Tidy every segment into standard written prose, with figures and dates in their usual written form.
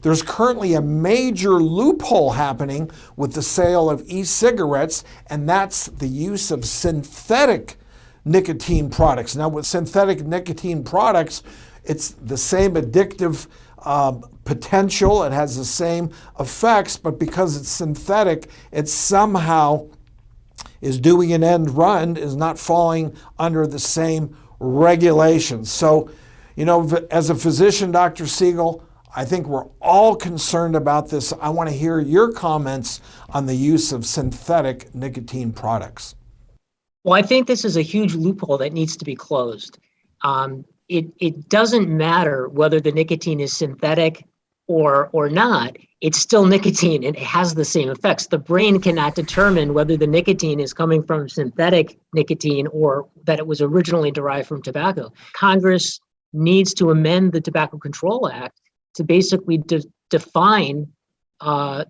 there's currently a major loophole happening with the sale of e-cigarettes, and that's the use of synthetic nicotine products. Now, with synthetic nicotine products, it's the same addictive potential, it has the same effects, but because it's synthetic, it somehow is doing an end run, is not falling under the same regulations. So, as a physician, Dr. Siegel, I think we're all concerned about this. I want to hear your comments on the use of synthetic nicotine products. Well, I think this is a huge loophole that needs to be closed. It doesn't matter whether the nicotine is synthetic or not. It's still nicotine and it has the same effects. The brain cannot determine whether the nicotine is coming from synthetic nicotine or that it was originally derived from tobacco. Congress needs to amend the Tobacco Control Act to basically define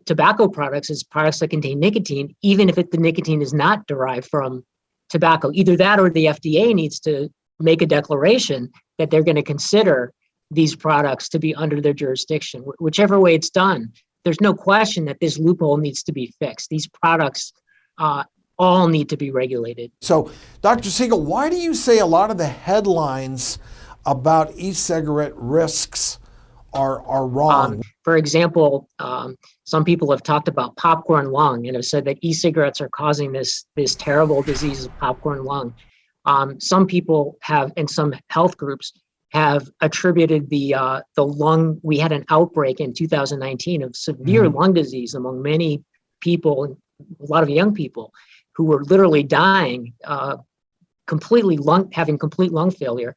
tobacco products as products that contain nicotine, even if the nicotine is not derived from tobacco. Either that or the FDA needs to make a declaration that they're going to consider these products to be under their jurisdiction. Whichever way it's done, there's no question that this loophole needs to be fixed. These products all need to be regulated. So, Dr. Siegel, why do you say a lot of the headlines about e-cigarette risks are wrong? For example, some people have talked about popcorn lung and have said that e-cigarettes are causing this terrible disease of popcorn lung. Some people have, and some health groups have attributed the lung. We had an outbreak in 2019 of severe lung disease among many people, a lot of young people who were literally dying, having complete lung failure.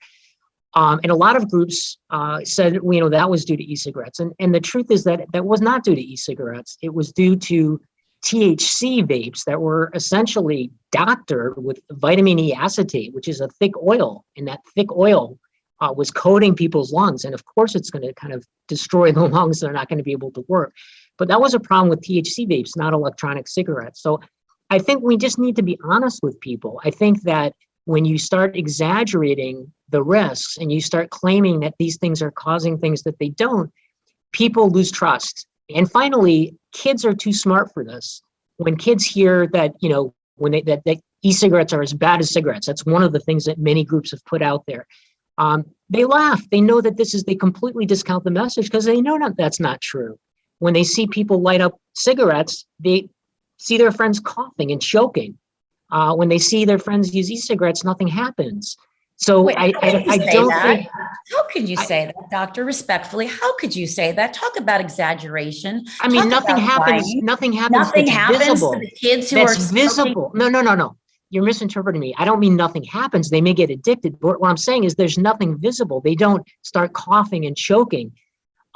And a lot of groups said, that was due to e-cigarettes. And the truth is that was not due to e-cigarettes. It was due to THC vapes that were essentially doctored with vitamin E acetate, which is a thick oil. And that thick oil was coating people's lungs. And of course, it's going to kind of destroy the lungs. They're not going to be able to work. But that was a problem with THC vapes, not electronic cigarettes. So I think we just need to be honest with people. I think that when you start exaggerating the risks and you start claiming that these things are causing things that they don't, people lose trust. And finally, kids are too smart for this. When kids hear that, that e-cigarettes are as bad as cigarettes, that's one of the things that many groups have put out there. They laugh. They know that they completely discount the message because they know that's not true. When they see people light up cigarettes, they see their friends coughing and choking. When they see their friends use e-cigarettes, nothing happens. So Wait, I don't think. How could you say that, doctor? Respectfully, how could you say that? Talk about exaggeration. I mean, nothing happens. Nothing happens. Nothing happens visible. to the kids who That's are visible. No. You're misinterpreting me. I don't mean nothing happens. They may get addicted. But what I'm saying is there's nothing visible. They don't start coughing and choking.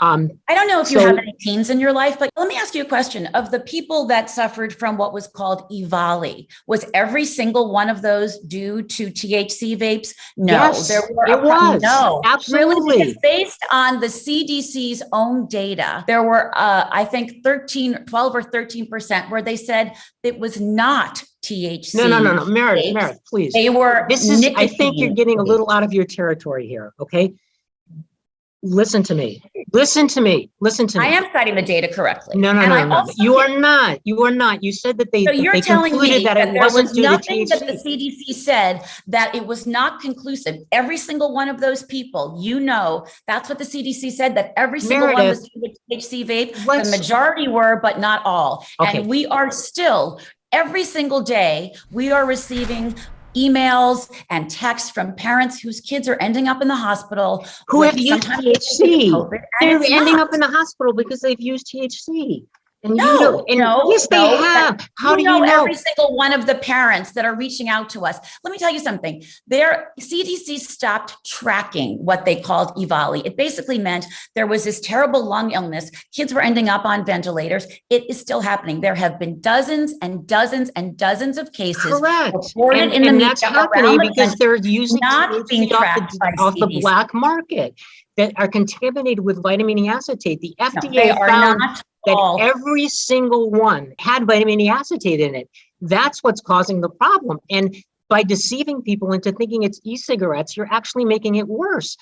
I don't know if you have any teens in your life, but let me ask you a question. Of the people that suffered from what was called EVALI, was every single one of those due to THC vapes? No, yes, there were it was. No, Absolutely. Really, based on the CDC's own data, there were, I think 12 or 13% where they said it was not THC. No. Meredith, please. They were. I think you're getting a little out of your territory here. Okay. Listen to me. I am citing the data correctly. No. You are not. You said that they. So you're telling me that it there wasn't was due to nothing THC. that the CDC said that it was not conclusive. Every single one of those people, that's what the CDC said, that every single one was due to THC vape. The majority were, but not all. Okay. And we are still, every single day, we are receiving emails and texts from parents whose kids are ending up in the hospital who have used THC. They're ending up in the hospital because they've used THC. And yes, they have. How do you know? Every single one of the parents that are reaching out to us. Let me tell you something. Their CDC stopped tracking what they called EVALI. It basically meant there was this terrible lung illness. Kids were ending up on ventilators. It is still happening. There have been dozens and dozens and dozens of cases. Correct. Reported in the media that's happening because they're using not being tracked off the black market that are contaminated with vitamin E acetate. The FDA found that every single one had vitamin E acetate in it. That's what's causing the problem. And by deceiving people into thinking it's e-cigarettes, you're actually making it worse.